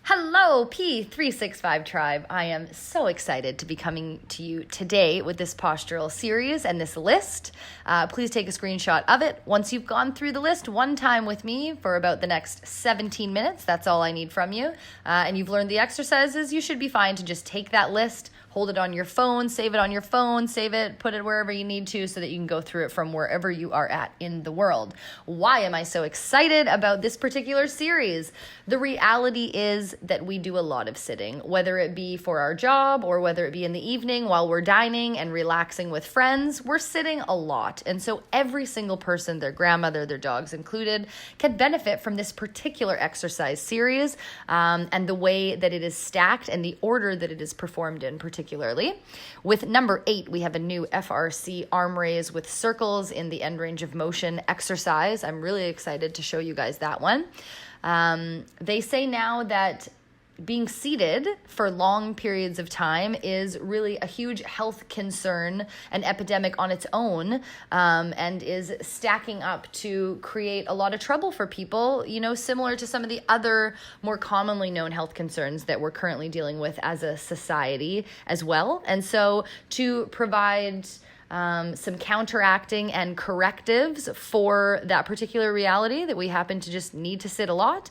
Hello, P365 Tribe. I am so excited to be coming to you today with this postural series and this list. Please take a screenshot of it. Once you've gone through the list one time with me for about the next 17 minutes, that's all I need from you, and you've learned the exercises, you should be fine to just take that list, hold it on your phone, save it on your phone, save it, put it wherever you need to so that you can go through it from wherever you are at in the world. Why am I so excited about this particular series? The reality is that we do a lot of sitting, whether it be for our job or whether it be in the evening while we're dining and relaxing with friends, we're sitting a lot. And so every single person, their grandmother, their dogs included, can benefit from this particular exercise series and the way that it is stacked and the order that it is performed in particularly. With number 8, we have a new FRC arm raise with circles in the end range of motion exercise. I'm really excited to show you guys that one. They say now that being seated for long periods of time is really a huge health concern, an epidemic on its own, and is stacking up to create a lot of trouble for people, similar to some of the other more commonly known health concerns that we're currently dealing with as a society as well. And so to provide some counteracting and correctives for that particular reality that we happen to just need to sit a lot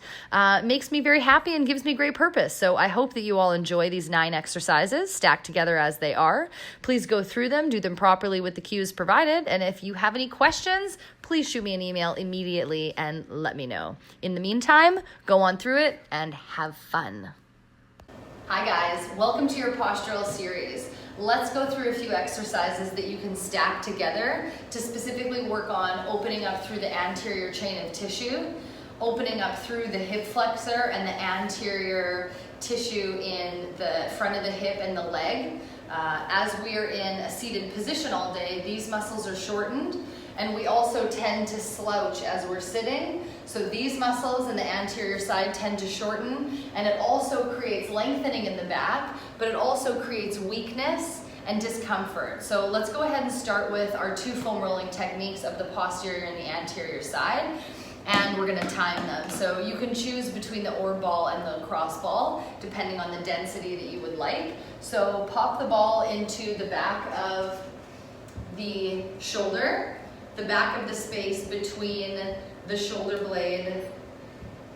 makes me very happy and gives me great purpose. So I hope that you all enjoy these 9 exercises stacked together as they are. Please go through them, do them properly with the cues provided. And if you have any questions, please shoot me an email immediately and let me know. In the meantime, go on through it and have fun. Hi guys, welcome to your postural series. Let's go through a few exercises that you can stack together to specifically work on opening up through the anterior chain of tissue, opening up through the hip flexor and the anterior tissue in the front of the hip and the leg. As we are in a seated position all day, these muscles are shortened, and we also tend to slouch as we're sitting. So these muscles in the anterior side tend to shorten, and it also creates lengthening in the back, but it also creates weakness and discomfort. So let's go ahead and start with our 2 foam rolling techniques of the posterior and the anterior side, and we're gonna time them. So you can choose between the orb ball and the cross ball, depending on the density that you would like. So pop the ball into the back of the shoulder, the back of the space between the shoulder blade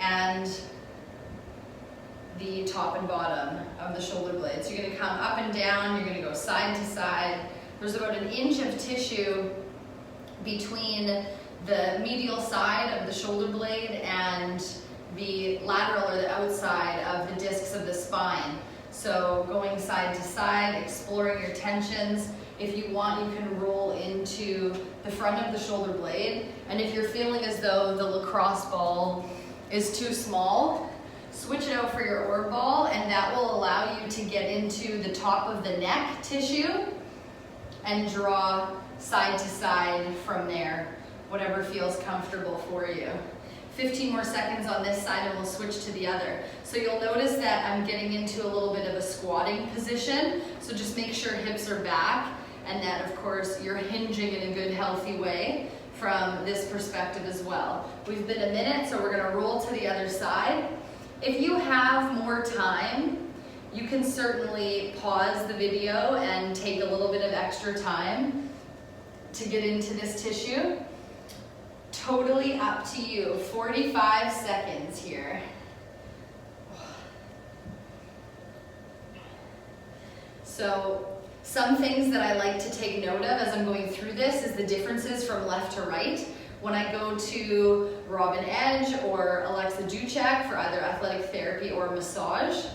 and the top and bottom of the shoulder blade. So you're gonna come up and down, you're gonna go side to side. There's about 1 inch of tissue between the medial side of the shoulder blade and the lateral or the outside of the discs of the spine. So going side to side, exploring your tensions. If you want, you can roll into the front of the shoulder blade. And if you're feeling as though the lacrosse ball is too small, switch it out for your orb ball, and that will allow you to get into the top of the neck tissue and draw side to side from there, whatever feels comfortable for you. 15 more seconds on this side and we'll switch to the other. So you'll notice that I'm getting into a little bit of a squatting position. So just make sure hips are back and that, of course, you're hinging in a good, healthy way from this perspective as well. We've been a minute, so we're gonna roll to the other side. If you have more time, you can certainly pause the video and take a little bit of extra time to get into this tissue. Totally up to you. 45 seconds here. So some things that I like to take note of as I'm going through this is the differences from left to right. When I go to Robin Edge or Alexa Duchek for either athletic therapy or massage,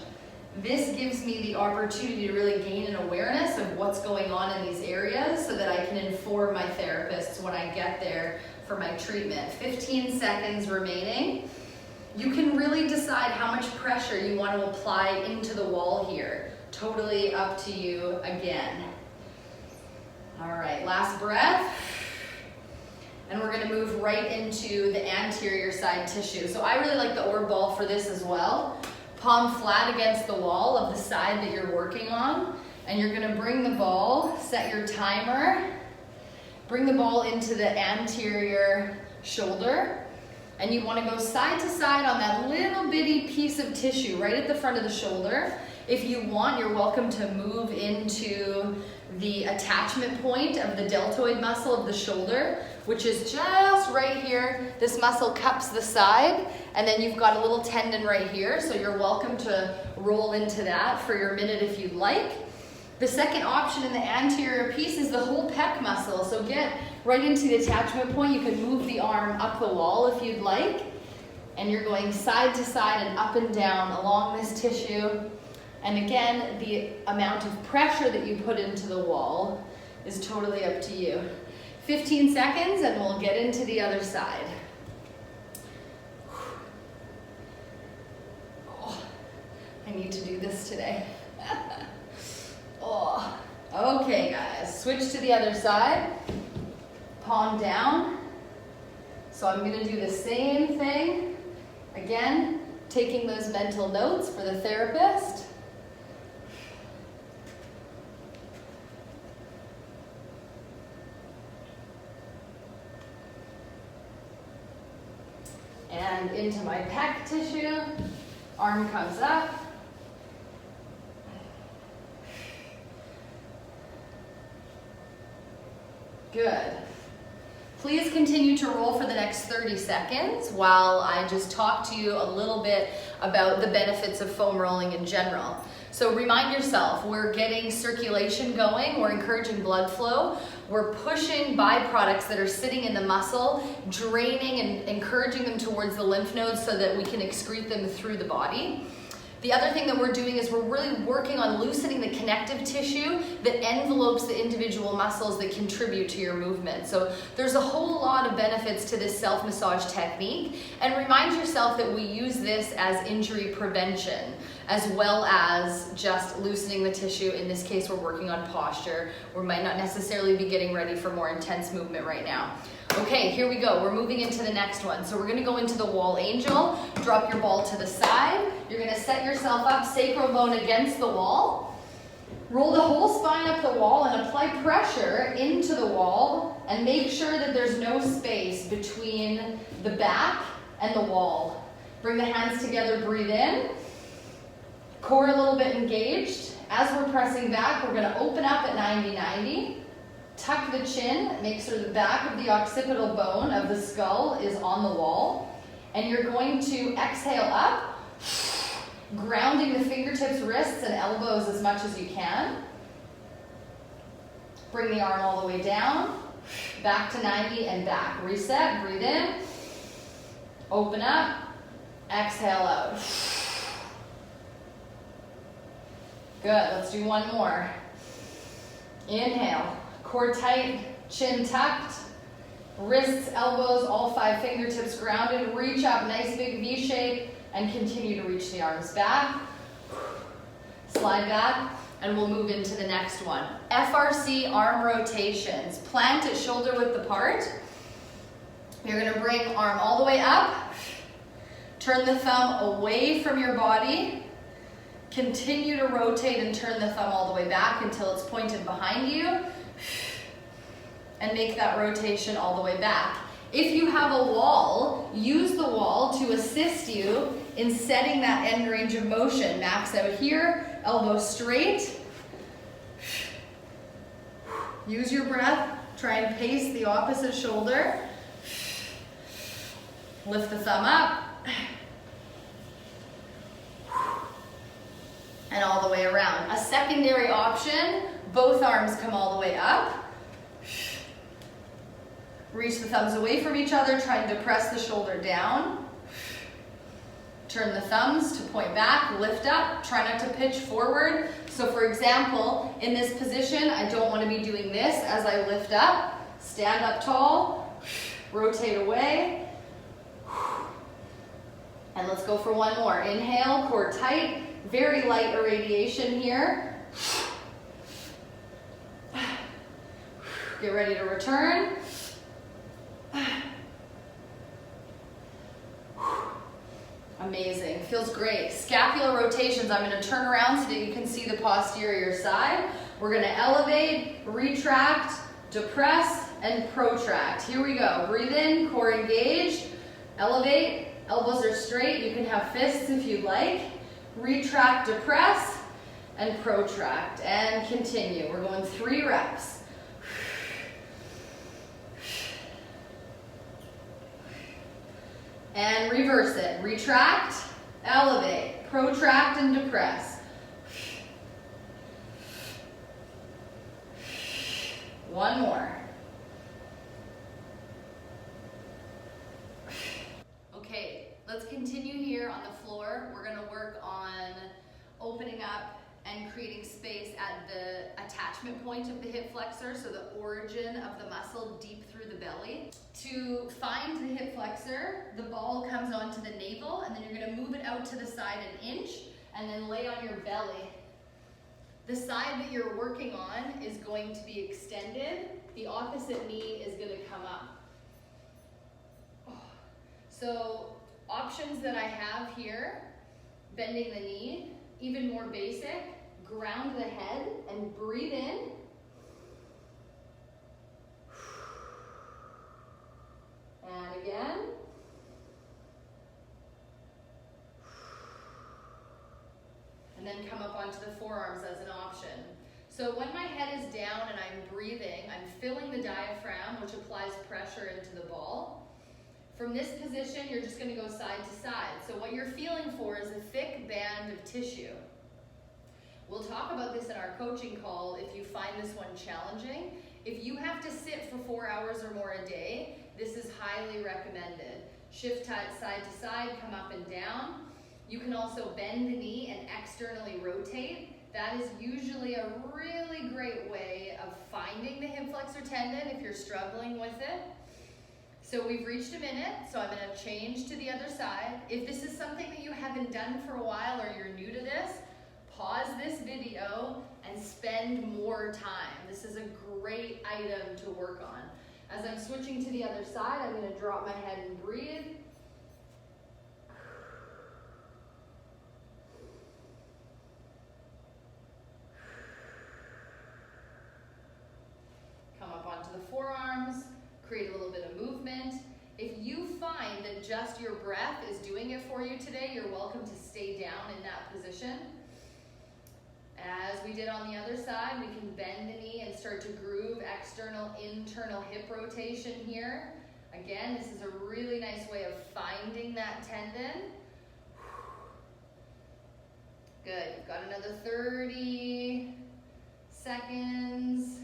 this gives me the opportunity to really gain an awareness of what's going on in these areas so that I can inform my therapists when I get there for my treatment. 15 seconds remaining. You can really decide how much pressure you want to apply into the wall here. Totally up to you again. All right, last breath. And we're gonna move right into the anterior side tissue. So I really like the orb ball for this as well. Palm flat against the wall of the side that you're working on. And you're gonna bring the ball, set your timer, bring the ball into the anterior shoulder, And you want to go side to side on that little bitty piece of tissue right at the front of the shoulder. If you want, you're welcome to move into the attachment point of the deltoid muscle of the shoulder, which is just right here. This muscle cups the side, and then you've got a little tendon right here, so you're welcome to roll into that for your minute if you'd like. The second option in the anterior piece is the whole pec muscle, so get right into the attachment point. You can move the arm up the wall if you'd like, and you're going side to side and up and down along this tissue. And again, the amount of pressure that you put into the wall is totally up to you. 15 seconds and we'll get into the other side. Oh, I need to do this today. Oh. Okay guys, switch to the other side. Palm down. So I'm gonna do the same thing. Again, taking those mental notes for the therapist. And into my pec tissue, arm comes up. Good. Please continue to roll for the next 30 seconds while I just talk to you a little bit about the benefits of foam rolling in general. So remind yourself, we're getting circulation going, we're encouraging blood flow, we're pushing byproducts that are sitting in the muscle, draining and encouraging them towards the lymph nodes so that we can excrete them through the body. The other thing that we're doing is we're really working on loosening the connective tissue that envelopes the individual muscles that contribute to your movement. So there's a whole lot of benefits to this self-massage technique, and remind yourself that we use this as injury prevention as well as just loosening the tissue. In this case, we're working on posture. We might not necessarily be getting ready for more intense movement right now. Okay, here we go. We're moving into the next one. So we're gonna go into the wall angel. Drop your ball to the side. You're gonna set yourself up, sacral bone against the wall. Roll the whole spine up the wall and apply pressure into the wall, and make sure that there's no space between the back and the wall. Bring the hands together, breathe in. Core a little bit engaged. As we're pressing back, we're gonna open up at 90-90. Tuck the chin, make sure the back of the occipital bone of the skull is on the wall. And you're going to exhale up, grounding the fingertips, wrists, and elbows as much as you can. Bring the arm all the way down, back to 90 and back. Reset, breathe in, open up, exhale out. Good, let's do one more. Inhale, core tight, chin tucked, wrists, elbows, all 5 fingertips grounded. Reach up, nice big V shape, and continue to reach the arms back. Slide back, and we'll move into the next one. FRC arm rotations. Plant at shoulder width apart. You're gonna bring arm all the way up. Turn the thumb away from your body. Continue to rotate and turn the thumb all the way back until it's pointed behind you. And make that rotation all the way back. If you have a wall, use the wall to assist you in setting that end range of motion. Max out here, elbow straight. Use your breath, try and pace the opposite shoulder. Lift the thumb up. And all the way around. A secondary option, both arms come all the way up. Reach the thumbs away from each other, trying to press the shoulder down. Turn the thumbs to point back, lift up, try not to pitch forward. So for example, in this position, I don't want to be doing this as I lift up. Stand up tall, rotate away. And let's go for one more. Inhale, core tight, very light irradiation here. Get ready to return. Amazing, feels great. Scapular rotations, I'm gonna turn around so that you can see the posterior side. We're gonna elevate, retract, depress, and protract. Here we go, breathe in, core engaged. Elevate, elbows are straight. You can have fists if you'd like. Retract, depress, and protract, and continue. We're going 3 reps. And reverse it. Retract, elevate, protract, and depress. One more. Okay, let's continue here on the floor. We're going to work on opening up and creating space at the attachment point of the hip flexor, so the origin of the muscle deep through the belly. To find the hip flexor, the ball comes onto the navel, and then you're going to move it out to the side an inch, and then lay on your belly. The side that you're working on is going to be extended. The opposite knee is going to come up. So options that I have here, bending the knee, even more basic, ground the head and breathe in. And again. And then come up onto the forearms as an option. So when my head is down and I'm breathing, I'm filling the diaphragm, which applies pressure into the ball. From this position, you're just going to go side to side. So what you're feeling for is a thick band of tissue. We'll talk about this in our coaching call if you find this one challenging. If you have to sit for 4 hours or more a day, this is highly recommended. Shift side to side, come up and down. You can also bend the knee and externally rotate. That is usually a really great way of finding the hip flexor tendon if you're struggling with it. So we've reached a minute, so I'm going to change to the other side. If this is something that you haven't done for a while or you're new to this, pause this video and spend more time. This is a great item to work on. As I'm switching to the other side, I'm going to drop my head and breathe. Come up onto the forearms. Create a little bit of movement. If you find that just your breath is doing it for you today, you're welcome to stay down in that position. As we did on the other side, we can bend the knee and start to groove external, internal hip rotation here. Again, this is a really nice way of finding that tendon. Good, you've got another 30 seconds.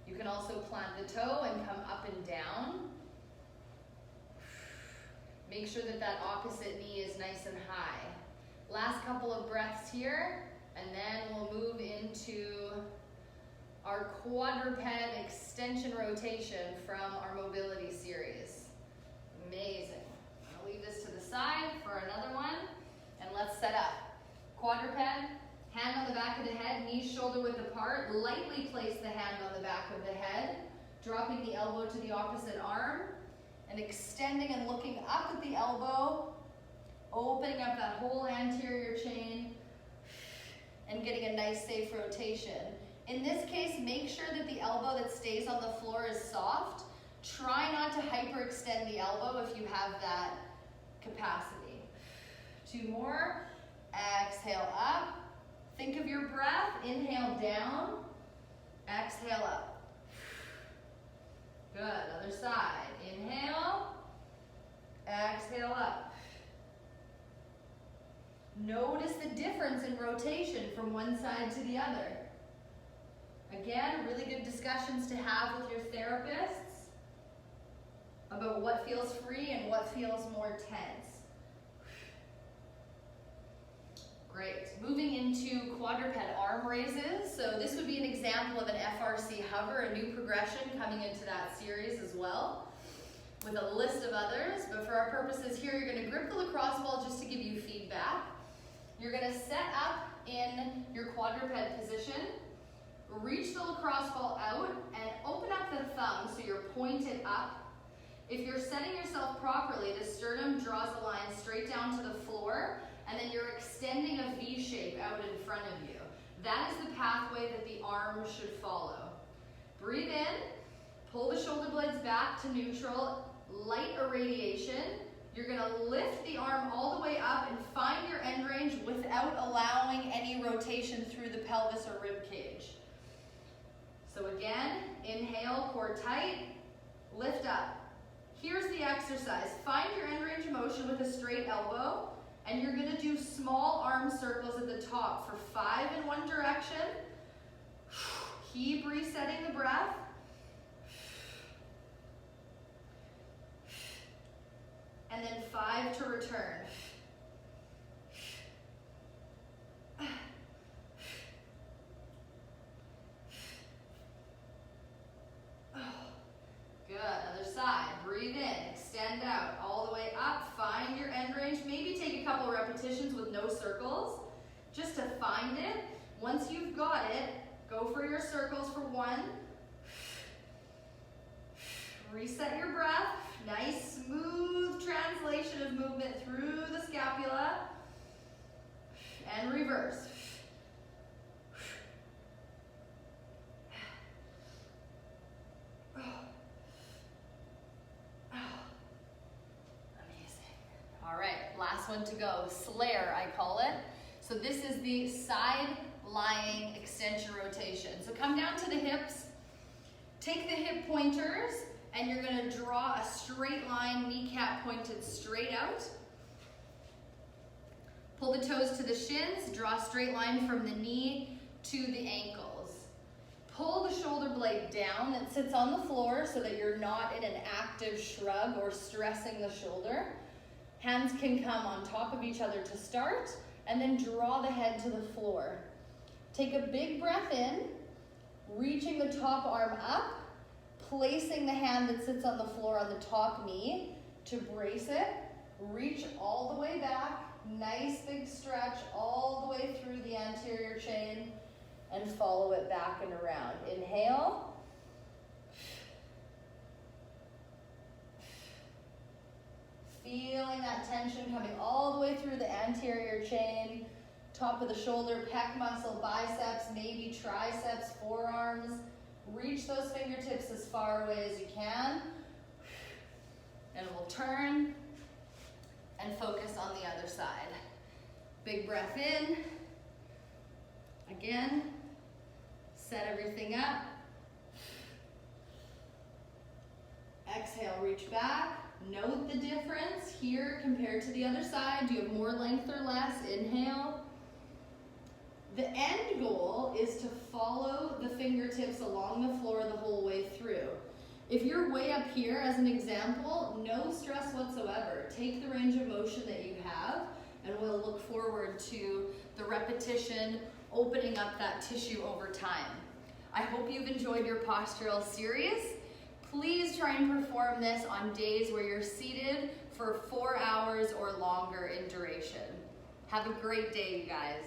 You can also plant the toe and come up and down. Make sure that that opposite knee is nice and high. Last couple of breaths here, and then we'll move into our quadruped extension rotation from our mobility series. Amazing. I'll leave this to the side for another one, and let's set up. Quadruped. Hand on the back of the head, knees shoulder width apart. Lightly place the hand on the back of the head, dropping the elbow to the opposite arm, and extending and looking up at the elbow, opening up that whole anterior chain, and getting a nice safe rotation. In this case, make sure that the elbow that stays on the floor is soft. Try not to hyperextend the elbow if you have that capacity. 2 more. Exhale up. Think of your breath. Inhale down. Exhale up. Good. Other side. Inhale. Exhale up. Notice the difference in rotation from one side to the other. Again, really good discussions to have with your therapists about what feels free and what feels more tense. Great. Moving into quadruped arm raises. So this would be an example of an FRC hover, a new progression coming into that series as well, with a list of others. But for our purposes here, you're going to grip the lacrosse ball just to give you feedback. You're going to set up in your quadruped position, reach the lacrosse ball out, and open up the thumb so you're pointed up. If you're setting yourself properly, the sternum draws a line straight down to the floor, and then you're extending a V shape out in front of you. That is the pathway that the arm should follow. Breathe in, Pull the shoulder blades back to neutral, light irradiation. You're gonna lift the arm all the way up and find your end range without allowing any rotation through the pelvis or rib cage. So again, inhale, core tight, lift up. Here's the exercise. Find your end range of motion with a straight elbow, and you're gonna do small arm circles at the top for 5 in one direction. Keep resetting the breath. And then 5 to return. Good, other side. Breathe in, extend out, all the way up. Find your end range. Maybe take a couple repetitions with no circles, just to find it. Once you've got it, go for your circles for 1. Reset your breath. Nice, smooth translation of movement through the scapula. And reverse. All right, last one to go. Slayer, I call it. So this is the side lying extension rotation. So come down to the hips, take the hip pointers, and you're gonna draw a straight line, kneecap pointed straight out. Pull the toes to the shins, draw a straight line from the knee to the ankles. Pull the shoulder blade down that sits on the floor so that you're not in an active shrug or stressing the shoulder. Hands can come on top of each other to start, and then draw the head to the floor. Take a big breath in, reaching the top arm up, placing the hand that sits on the floor on the top knee to brace it. Reach all the way back, nice big stretch all the way through the anterior chain, and follow it back and around. Inhale. Feeling that tension coming all the way through the anterior chain, top of the shoulder, pec muscle, biceps, maybe triceps, forearms. Reach those fingertips as far away as you can. And we'll turn and focus on the other side. Big breath in. Again, set everything up. Exhale, reach back. Note the difference here compared to the other side. Do you have more length or less? Inhale. The end goal is to follow the fingertips along the floor the whole way through. If you're way up here, as an example, no stress whatsoever. Take the range of motion that you have, and we'll look forward to the repetition, opening up that tissue over time. I hope you've enjoyed your postural series. Please try and perform this on days where you're seated for 4 hours or longer in duration. Have a great day, you guys.